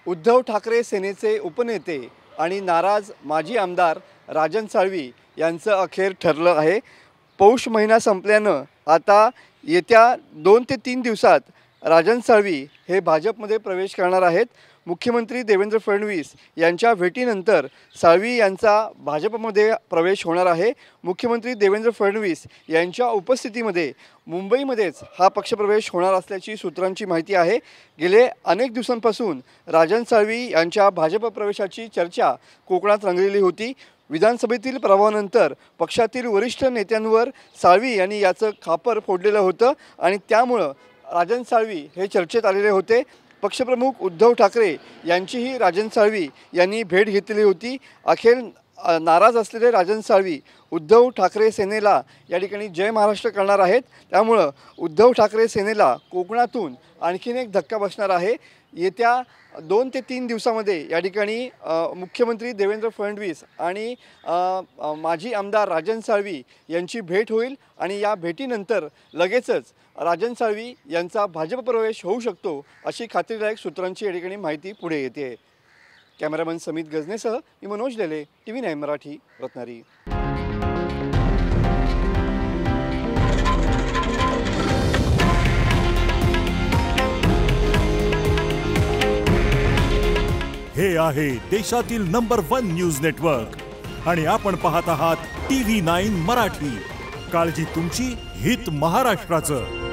उद्धव ठाकरे सेनेचे उपनेते आणि नाराज माजी आमदार राजन साळवी यांचं अखेर ठरलं आहे। पौष महिना संपल्यानं आता येत्या 2 ते 3 दिवसात राजन साळवी हे भाजपमध्ये प्रवेश करणार आहेत। मुख्यमंत्री देवेंद्र फडणवीस यांच्या भेटीनंतर साळवी यांचा भाजपमध्ये प्रवेश होणार आहे। मुख्यमंत्री देवेंद्र फडणवीस यांच्या उपस्थितीमध्ये मुंबईमध्येच हा पक्षप्रवेश होणार असल्याची सूत्रांची माहिती आहे। गेले अनेक दिवसांपासून राजन साळवी यांच्या भाजप प्रवेशाची चर्चा कोकणात रंगलेली होती। विधानसभेतील प्रभावानंतर पक्षातील वरिष्ठ नेत्यांवर साळवी यांनी याचं खापर फोडलेलं होतं आणि त्यामुळे राजन साळवी हे चर्चेत आलेले होते। पक्षप्रमुख उद्धव ठाकरे यांचीही राजन साळवी यांनी भेट घेतली होती। अखेर नाराज असलेले राजन साळवी उद्धव ठाकरे सेनेला या ठिकाणी जय महाराष्ट्र करणार आहेत। त्यामुळे उद्धव ठाकरे सेनेला कोकणातून आणखीन एक धक्का बसणार आहे। येत्या 2 ते 3 दिवसामध्ये या ठिकाणी मुख्यमंत्री देवेंद्र फडणवीस आणि माजी आमदार राजन साळवी यांची भेट होईल आणि या भेटीनंतर लगेचच राजन साळवी यांचा भाजप प्रवेश होऊ शकतो अशी खात्रीदायक सूत्रांची या ठिकाणी माहिती पुढे येते। कॅमेरामन समित गजनेसह मी मनोज लेले, TV9 मराठी, रत्नागिरी। हे आहे देशातील नंबर 1 न्यूज नेटवर्क आणि आपण पाहत आहात TV9 मराठी। काळजी तुमची, हित महाराष्ट्राचं।